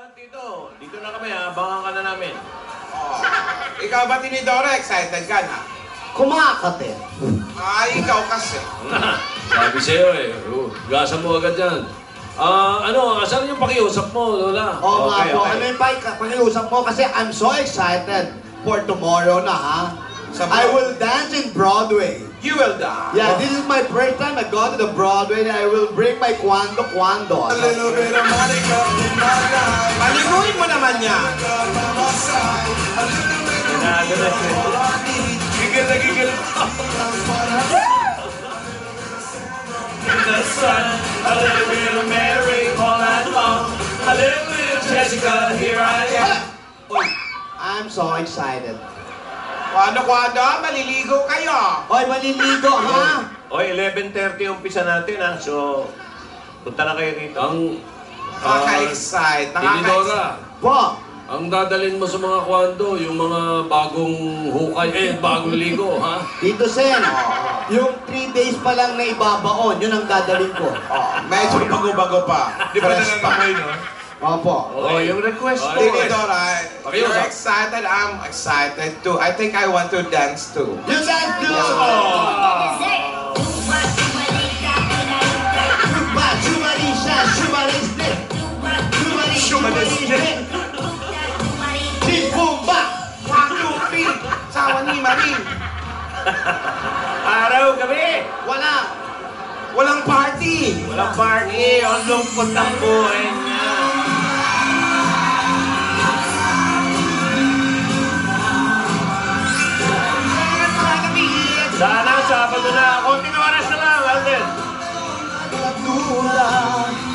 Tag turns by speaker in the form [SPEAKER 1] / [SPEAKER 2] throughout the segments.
[SPEAKER 1] lahat dito. Dito na kami ha. Abangan ka na namin.
[SPEAKER 2] Oh. Ikaw ba, Tinidora? Excited ka na?
[SPEAKER 3] Kumakate.
[SPEAKER 2] Ay, ikaw kasi.
[SPEAKER 1] Sabi sa'yo eh. Gasan mo agad yan. Asan yung pakiusap mo, Lola?
[SPEAKER 3] Oo nga po. Ano yung pakiusap mo? Kasi I'm so excited for tomorrow na, ha? I will dance in Broadway.
[SPEAKER 2] You will die.
[SPEAKER 3] Yeah, this is my first time I go to the Broadway and I will bring my kwando.
[SPEAKER 2] A little bit of Monica in my life. Maliguin mo naman yan.
[SPEAKER 1] Gigil na gigil. In the sun, a little bit of Mary all night long. A little bit of Jessica, here I am.
[SPEAKER 3] I'm so excited.
[SPEAKER 2] Kwado, maliligo kayo.
[SPEAKER 3] Hoy, maliligo, ha?
[SPEAKER 1] Oy, 11:30 umpisa natin ha. So, punta na kayo dito.
[SPEAKER 2] Nakaka-excite.
[SPEAKER 1] Tinidora,
[SPEAKER 3] Po.
[SPEAKER 1] ang dadalhin mo sa mga kwando, yung mga bagong hukay, bagong ligo, ha?
[SPEAKER 3] Dito, Sen. Yung 3 days pa lang na ibabaon, yun ang dadalhin ko.
[SPEAKER 2] Medyo bago-bago pa.
[SPEAKER 1] Di ba
[SPEAKER 2] Fresh pa.
[SPEAKER 3] Opo.
[SPEAKER 1] Oh, yung request mo.
[SPEAKER 2] Tinidora, you're
[SPEAKER 1] Pakiusap.
[SPEAKER 2] excited. I'm excited too. I think I want to dance too.
[SPEAKER 3] You guys do!
[SPEAKER 2] One, two, three. Sawa ni Maring.
[SPEAKER 1] Araw, gabi.
[SPEAKER 2] Walang party.
[SPEAKER 1] Walang party. Ang lungkot ang buhay niya. Sana, Sabado na. Konting oras na lang, Alden.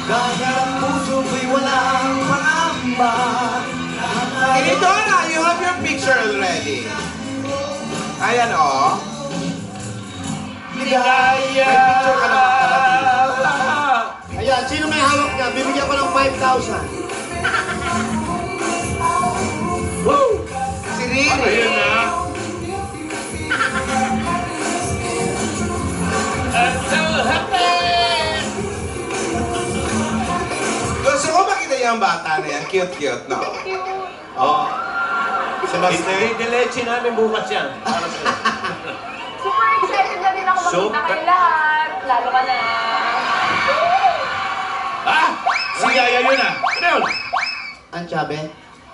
[SPEAKER 3] Kaya ang puso ko'y walang pangamba.
[SPEAKER 2] Tinidora, you have your picture already. Ayan, oh.
[SPEAKER 1] Ligaya.
[SPEAKER 2] May picture ka naman pala dito.
[SPEAKER 3] Ayan, sino may hawak niya? Bibigyan ko ng 5,000.
[SPEAKER 2] Woo! Si Riri.
[SPEAKER 1] Ayun na. I'm so happy!
[SPEAKER 2] Gusto ko makita yung bata na yan. Cute-cute, no?
[SPEAKER 1] Oh.
[SPEAKER 2] Sebastian.
[SPEAKER 1] Didiletsi namin bukas yan. Para sa'yo.
[SPEAKER 4] Super excited na din ako makita
[SPEAKER 1] Super.
[SPEAKER 4] kayo lahat. Lalo ka na.
[SPEAKER 1] Si Yaya yun ah. Ano yun?
[SPEAKER 3] Ang sabi?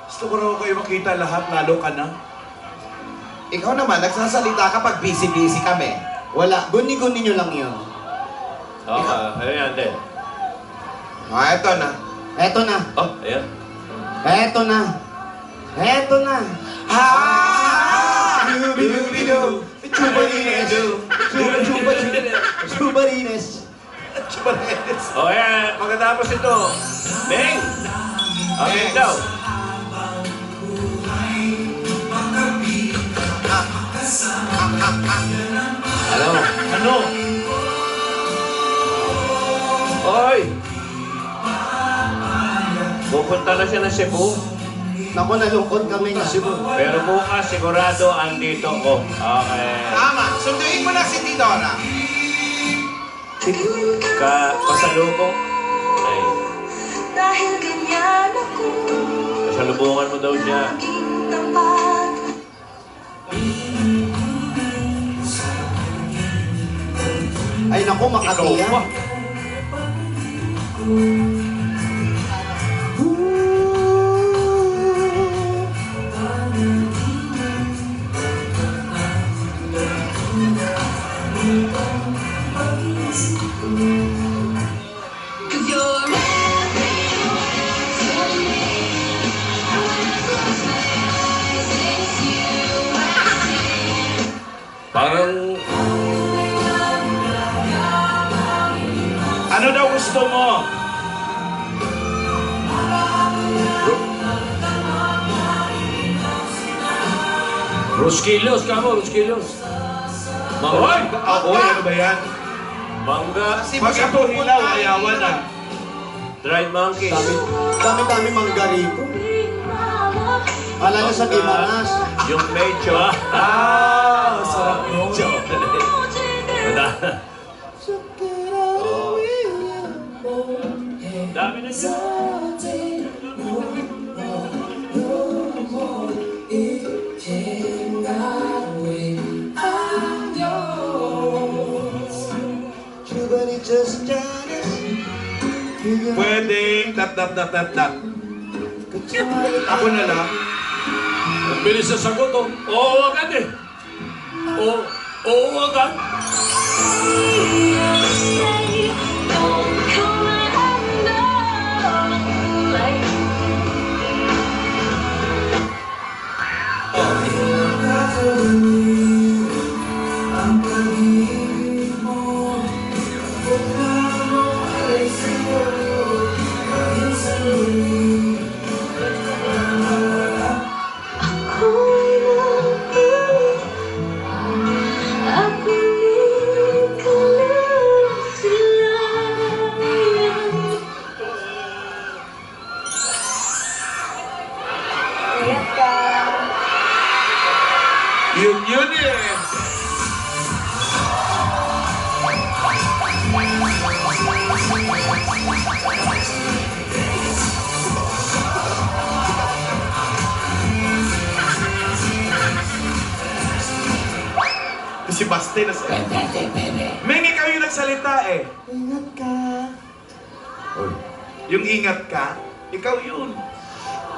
[SPEAKER 1] Gusto ko raw kayo makita lahat, lalo ka na.
[SPEAKER 2] Ikaw naman, nagsasalita kapag busy-busy kami.
[SPEAKER 3] Wala. Guni-guni nyo lang yun.
[SPEAKER 1] Ayun yan din.
[SPEAKER 2] Eto na.
[SPEAKER 3] Eto na.
[SPEAKER 1] Oh, ayan.
[SPEAKER 3] Eto na. Eto na.
[SPEAKER 2] Bidu-bidu.
[SPEAKER 3] Chubarines. Chubarines.
[SPEAKER 1] Oh, ayan. Pagkatapos ito. Beng! Amin daw. Ano? Oy! Pupunta na siya ng Cebu.
[SPEAKER 3] Naku, nalungkot kami na.
[SPEAKER 1] Pero bukas sigurado andito ko. Okay.
[SPEAKER 2] Tama. Sunduin mo na si Tidora.
[SPEAKER 1] Pasalubong. Ay.
[SPEAKER 5] Dahil ganyan ako,
[SPEAKER 1] Pasalubungan mo daw siya.
[SPEAKER 5] maging tapat.
[SPEAKER 3] Ay naku, Makati
[SPEAKER 1] Ikaw pa.
[SPEAKER 3] yan.
[SPEAKER 1] Parang... Ano daw gusto mo? Roskilos, kamo, Roskilos. Hoy!
[SPEAKER 2] Hoy, ano ba yan?
[SPEAKER 1] Mangga.
[SPEAKER 2] Pag ito hilaw,
[SPEAKER 1] ayawan na. Dried monkeys.
[SPEAKER 3] Dami-dami mangga rito. Wala nyo sa Gimaras.
[SPEAKER 1] Yung medyo. Sarap yun. Dami na siya.
[SPEAKER 3] just Janice.
[SPEAKER 2] Pwedeng dat. Ako na lang.
[SPEAKER 1] Ang bilis sa sagot, oh. Oo agad eh. Oo agad.
[SPEAKER 4] Ingat ka.
[SPEAKER 2] Yun eh. Si Baste na siya. Meng, ikaw yung nagsalita eh.
[SPEAKER 3] Ingat ka.
[SPEAKER 2] Yung ingat ka, ikaw yun.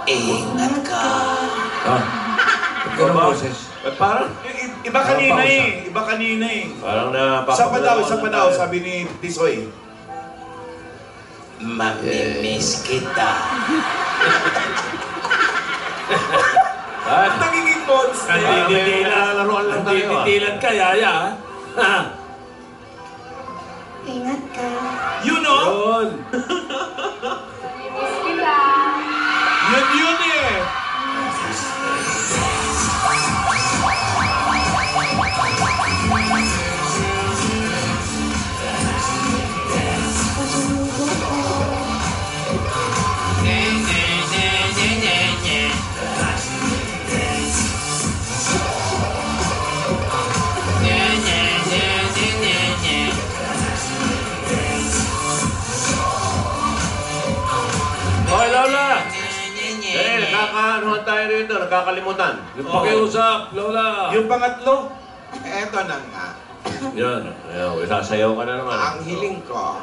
[SPEAKER 3] Ingat ka.
[SPEAKER 1] Ikaw na boses.
[SPEAKER 2] Parang, iba kanina eh. Iba kanina eh.
[SPEAKER 1] Parang
[SPEAKER 2] Isa pa daw, sabi ni Tisoy.
[SPEAKER 3] Mamimiss kita.
[SPEAKER 2] At nagiging monster.
[SPEAKER 1] Laruan lang tayo. Titilan ka, yaya. Ha?
[SPEAKER 5] Ingat ka.
[SPEAKER 2] You know?
[SPEAKER 1] Yun.
[SPEAKER 4] Miss kita.
[SPEAKER 2] Yun eh.
[SPEAKER 1] Hoy, Lola! Nakakaanohan tayo rito, nakakalimutan. Yung pakiusap, Lola!
[SPEAKER 2] Yung pangatlo,
[SPEAKER 6] Eto na nga.
[SPEAKER 1] Yan, isasayaw ka na naman.
[SPEAKER 6] Ang hiling ko.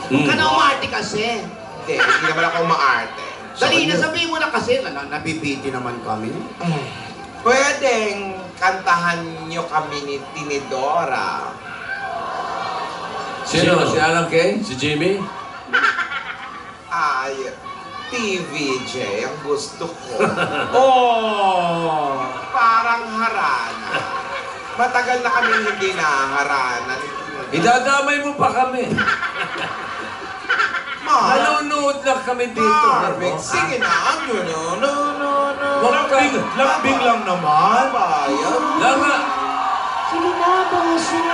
[SPEAKER 3] Huwag ka na umarte kasi.
[SPEAKER 6] Hindi naman ako maarte.
[SPEAKER 3] Dali na, sabihin mo na kasi. Nabibiti naman kami.
[SPEAKER 6] Pwedeng kantahan nyo kami ni Tinidora.
[SPEAKER 1] Sino? Si Alan Kay? Si Jimmy?
[SPEAKER 6] Ay, TVJ ang gusto ko.
[SPEAKER 2] oh,
[SPEAKER 6] Parang harana. Matagal na kami hindi naharana.
[SPEAKER 1] Idadamay mo pa kami. Nanonood lang kami dito.
[SPEAKER 6] Perfect. Sige na. No.
[SPEAKER 2] lambing lang naman.
[SPEAKER 6] Bayan.
[SPEAKER 1] Lama!
[SPEAKER 5] Sige na, boses.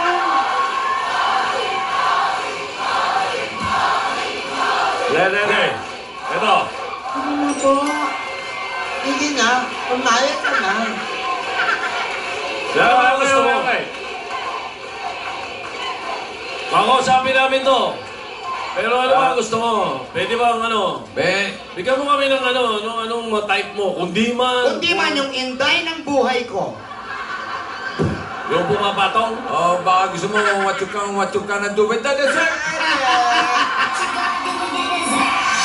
[SPEAKER 1] Lere. Ito.
[SPEAKER 3] Ano na po? Hindi na. Umayat ka na.
[SPEAKER 1] Lama ang gusto mo. Pakausapin namin to. Pero ano ba gusto mo? Pwede ba ang ano? Bigyan mo kami ng anong type mo. Kundi man.
[SPEAKER 3] Kundi man yung inday ng buhay ko.
[SPEAKER 1] Yung pumapatong.
[SPEAKER 7] Oh, baka gusto mo matyukan ng tubig. Sir!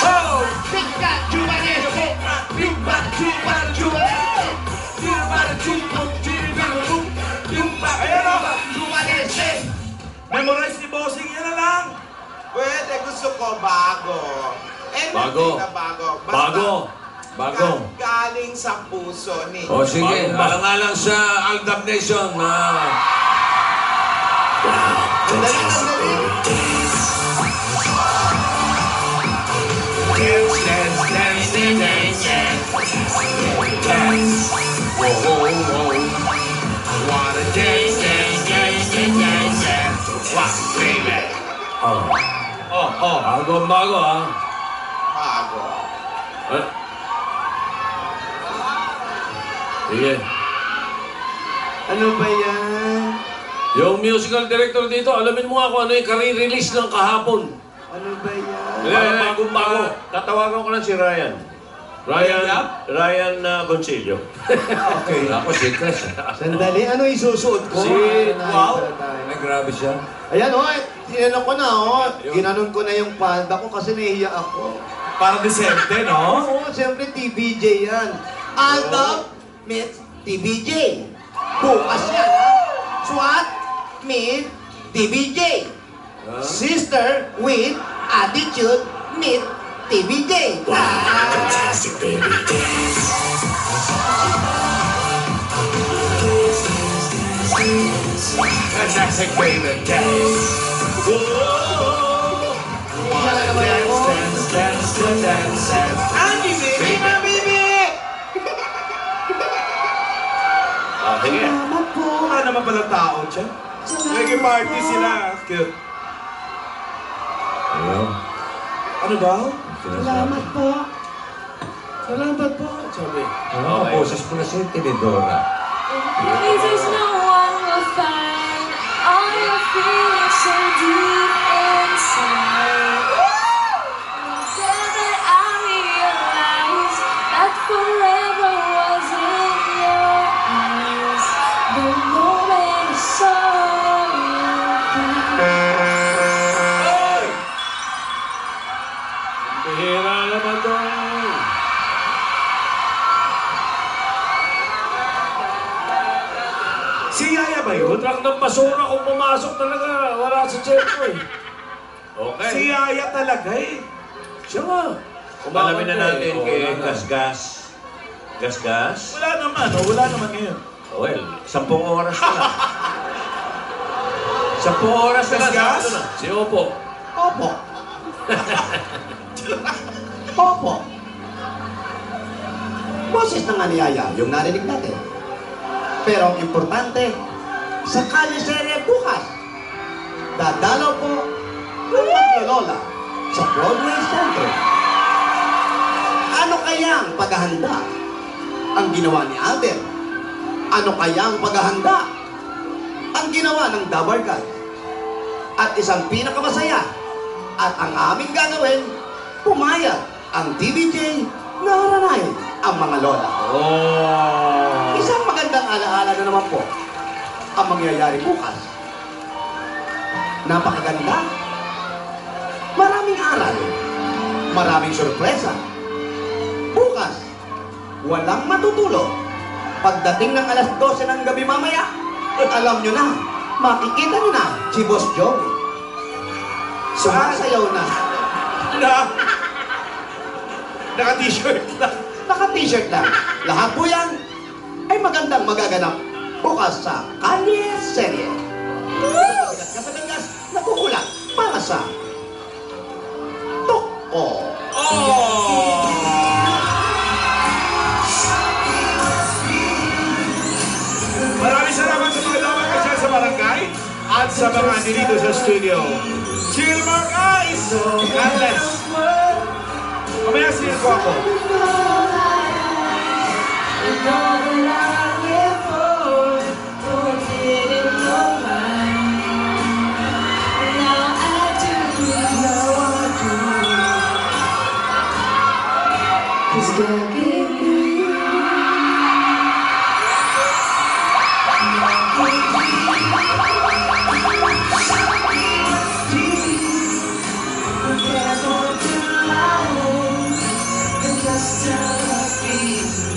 [SPEAKER 3] Oh! Pikachu Vanessa! Pikachu Vanessa!
[SPEAKER 2] Memorize ni Bossing, yan na lang.
[SPEAKER 6] Pwede. Gusto ko bago.
[SPEAKER 1] Bago.
[SPEAKER 6] Na bago.
[SPEAKER 1] Bago.
[SPEAKER 6] Galing sa puso ni.
[SPEAKER 7] O sige,
[SPEAKER 1] Bagong
[SPEAKER 7] alang-alang sa Aldab Nation na... Bago ah.
[SPEAKER 6] Bago.
[SPEAKER 1] Sige.
[SPEAKER 3] Ano ba yan?
[SPEAKER 1] Yung musical director dito, alamin mo nga kung ano yung kare-release ng kahapon.
[SPEAKER 3] Ano ba yan?
[SPEAKER 1] Bagong-bago.
[SPEAKER 7] Tatawagan ko lang si Ryan.
[SPEAKER 1] Ryan Gonsillo.
[SPEAKER 2] Okay.
[SPEAKER 7] Ako si Chris.
[SPEAKER 3] Sandali, ano isusuot ko?
[SPEAKER 2] Wow.
[SPEAKER 7] Ay, grabe siya.
[SPEAKER 3] Ayan, tinanong ko na, ginanon ko na yung palda ko kasi nahihiya ako.
[SPEAKER 2] Parang decente, no?
[SPEAKER 3] Oo, siyempre TBJ yan. Aldab meets TBJ. Bukas yan, ha? SWAT meet TBJ. Sister with attitude meet TBJ.
[SPEAKER 8] Fantastic, baby.
[SPEAKER 2] Fantastic, baby. Dance. Dance. Andy, baby, na, baby!
[SPEAKER 1] Sige.
[SPEAKER 5] Salamat po.
[SPEAKER 2] Wala naman pala tao dyan. Nag-party sila. Cute.
[SPEAKER 7] Ayun.
[SPEAKER 2] Ano ba?
[SPEAKER 5] Salamat po.
[SPEAKER 1] Salamat po. Sabi.
[SPEAKER 7] Ano, boses mo na siya, Tinidora.
[SPEAKER 4] There's no one will find all your feelings so deep inside. Together I realized that forever was in your eyes. The moment I saw you cry.
[SPEAKER 1] Bihira naman doon.
[SPEAKER 2] Si Yaya ba yun?
[SPEAKER 1] Truck ng basura kung pumasok talaga. Wala sa check ko eh. Okay.
[SPEAKER 2] Si Yaya talaga eh.
[SPEAKER 1] Siya nga.
[SPEAKER 6] Alamin na natin
[SPEAKER 1] Oo,
[SPEAKER 6] kay
[SPEAKER 1] wala na.
[SPEAKER 6] Gasgas. Gasgas?
[SPEAKER 2] Wala naman, wala naman ngayon.
[SPEAKER 6] Well, 10 oras na lang. 10 oras na lang.
[SPEAKER 2] Gasgas?
[SPEAKER 6] Ito na.
[SPEAKER 1] Si Opo.
[SPEAKER 3] Opo. Opo. Boses na nga ni Yaya, yung narinig natin. Pero ang importante, sa Kalye Serye bukas, dadalaw po ng maglolola sa Broadway Center. Ano kaya ang paghahanda ang ginawa ni Alden? Ano kaya ang paghahanda ang ginawa ng Dabarkad? At isang pinakamasaya at ang aming gagawin, pumayag ang TVJ na haranayin ang mga lola.
[SPEAKER 1] Oh.
[SPEAKER 3] Isang magandang alaala na naman po ang mangyayari bukas. Napakaganda. Maraming aral. Maraming sorpresa. Bukas, walang matutulog. Pagdating ng alas 12 ng gabi mamaya, alam nyo na, makikita nyo na si Boss Joey. Sumasayaw na.
[SPEAKER 2] Naka-t-shirt lang.
[SPEAKER 3] Naka-t-shirt lang. Lahat po yan ay magandang magaganap bukas sa Kalye Serye. Kasagangas na kukulat para sa Toko.
[SPEAKER 2] Maraming salamat sa mga dapat kasya sa barangay at sa mga dito sa studio. Chill mga guys! Unless, mamaya sinil ko ako.
[SPEAKER 4] Just